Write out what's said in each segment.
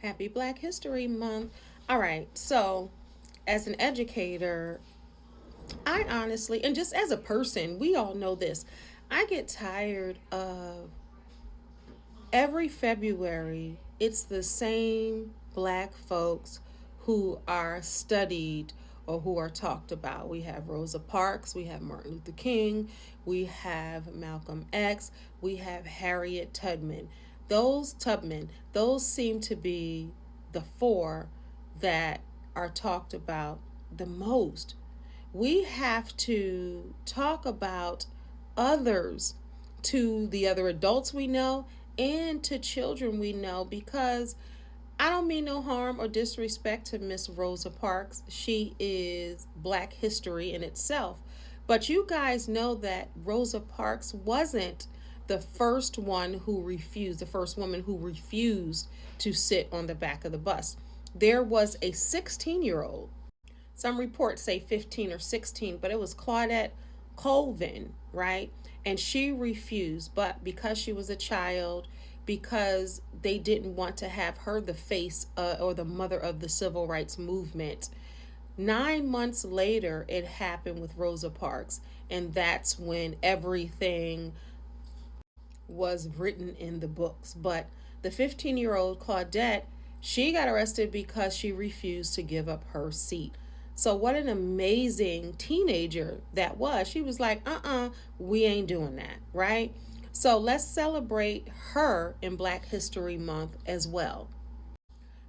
Happy Black History Month. All right, so as an educator, I honestly, and just as a person, we all know this, I get tired of every February, it's the same black folks who are studied or who are talked about. We have Rosa Parks, we have Martin Luther King, we have Malcolm X, we have Harriet those seem to be the four that are talked about the most. We have to talk about others to the other adults we know and to children we know, because I don't mean no harm or disrespect to Miss Rosa Parks. She is black history in itself. But you guys know that Rosa Parks wasn't the first one who refused, the first woman who refused to sit on the back of the bus. There was a 16-year-old, some reports say 15 or 16, but it was Claudette Colvin, right? And she refused, but because she was a child, because they didn't want to have her the face or the mother of the civil rights movement. 9 months later, it happened with Rosa Parks, and that's when everything was written in the books. But the 15-year-old Claudette, she got arrested because she refused to give up her seat. So what an amazing teenager that was. She was like, we ain't doing that, right? So let's celebrate her in Black History Month as well.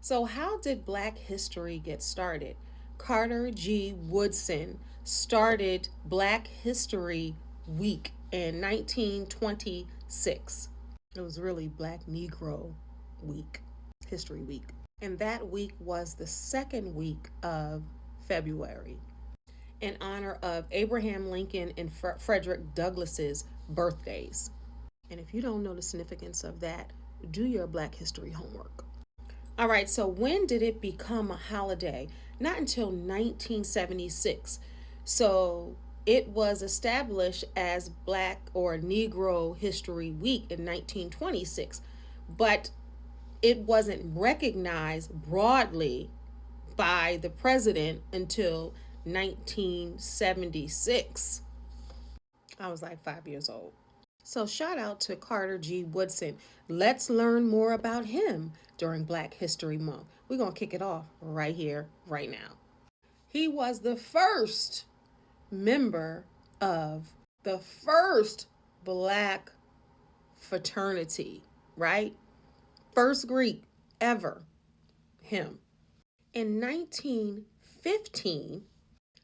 So how did Black history get started? Carter G. Woodson started Black History Week in 1926. It was really Black Negro Week, History Week. And that week was the second week of February in honor of Abraham Lincoln and Frederick Douglass's birthdays. And if you don't know the significance of that, do your Black history homework. All right, so when did it become a holiday? Not until 1976. So it was established as Black or Negro History Week in 1926, but it wasn't recognized broadly by the president until 1976. I was like 5 years old. So shout out to Carter G. Woodson. Let's learn more about him during Black History Month. We're going to kick it off right here, right now. He was the first member of the first Black fraternity, right? First Greek ever, him. In 1915,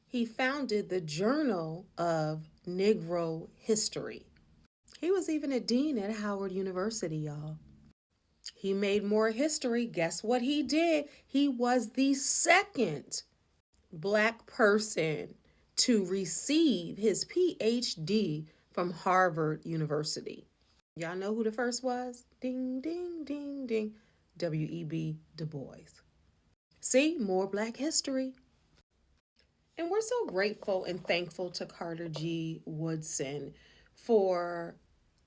he founded the Journal of Negro History. He was even a dean at Howard University, y'all. He made more history. Guess what he did? He was the second Black person to receive his PhD from Harvard University. Y'all know who the first was? Ding, ding, ding, ding. W.E.B. Du Bois. See, more Black history. And we're so grateful and thankful to Carter G. Woodson for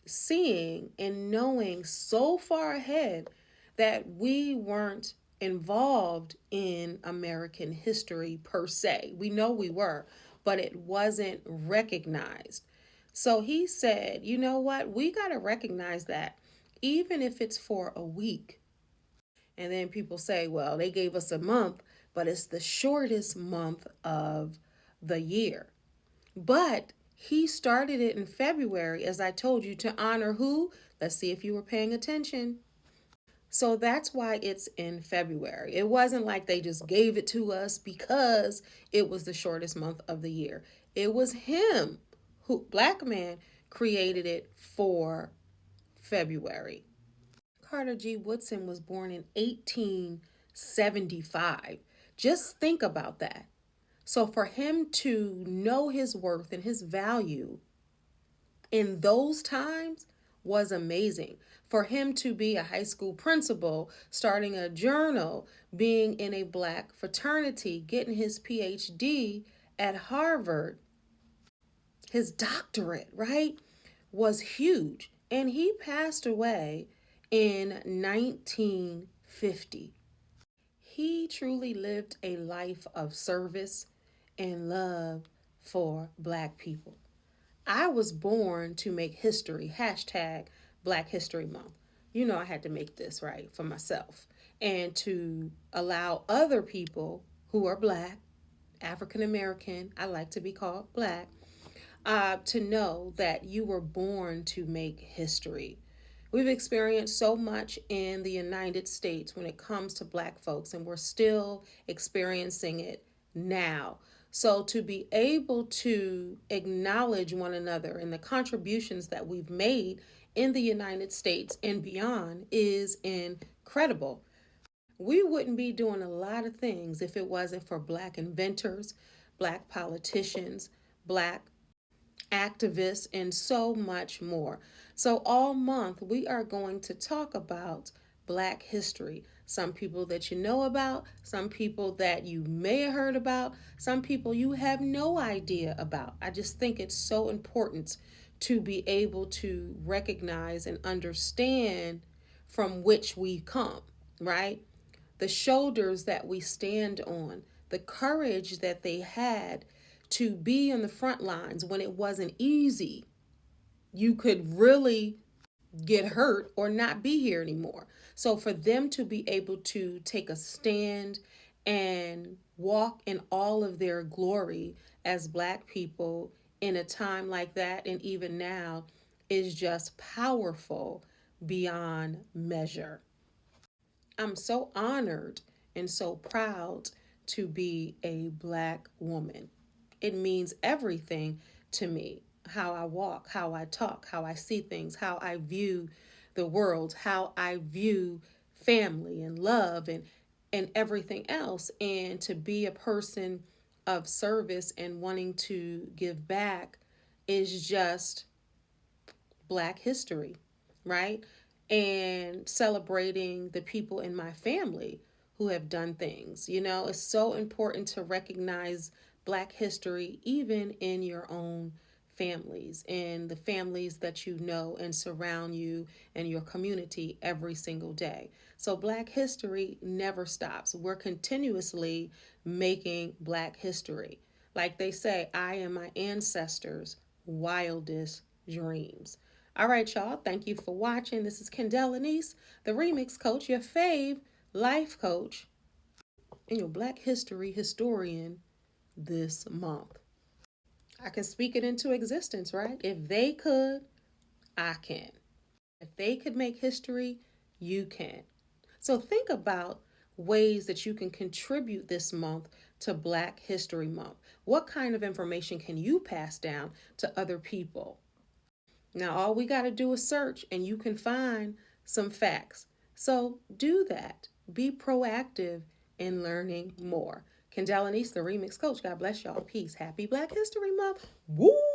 seeing and knowing so far ahead that we weren't involved in American history per se. We know we were, but it wasn't recognized. So he said, you know what? We got to recognize that, even if it's for a week. And then people say, well, they gave us a month, but it's the shortest month of the year. But he started it in February, as I told you, to honor who? Let's see if you were paying attention. So that's why it's in February. It wasn't like they just gave it to us because it was the shortest month of the year. It was him, who, Black man, created it for February. Carter G. Woodson was born in 1875. Just think about that. So for him to know his worth and his value in those times was amazing. For him to be a high school principal, starting a journal, being in a Black fraternity, getting his PhD at Harvard, his doctorate, right, was huge. And he passed away in 1950. he truly lived a life of service and love for Black people. I was born to make history. Hashtag Black History Month. You know, I had to make this right for myself and to allow other people who are Black, African American, I like to be called Black, to know that you were born to make history. We've experienced so much in the United States when it comes to Black folks, and we're still experiencing it now. So, to be able to acknowledge one another and the contributions that we've made in the United States and beyond is incredible. We wouldn't be doing a lot of things if it wasn't for Black inventors, Black politicians, Black activists, and so much more. So, all month, we are going to talk about Black history. Some people that you know about, some people that you may have heard about, some people you have no idea about. I just think it's so important to be able to recognize and understand from which we come, right? The shoulders that we stand on, the courage that they had to be on the front lines when it wasn't easy. You could really get hurt or not be here anymore. So for them to be able to take a stand and walk in all of their glory as Black people in a time like that and even now is just powerful beyond measure. I'm so honored and so proud to be a Black woman. It means everything to me, how I walk, how I talk, how I see things, how I view the world, how I view family and love and everything else. And to be a person of service and wanting to give back is just Black history, right? And celebrating the people in my family who have done things. You know, it's so important to recognize Black history even in your own families and the families that you know and surround you and your community every single day. So, Black history never stops. We're continuously making Black history. Like they say, I am my ancestors' wildest dreams. All right, y'all. Thank you for watching. This is Kendell Lenice, the Remix Coach, your fave life coach, and your Black History historian this month. I can speak it into existence, right? If they could, I can. If they could make history, you can. So think about ways that you can contribute this month to Black History Month. What kind of information can you pass down to other people? Now, all we got to do is search and you can find some facts. So do that. Be proactive in learning more. Kendall Lenice, the Remix Coach. God bless y'all. Peace. Happy Black History Month. Woo!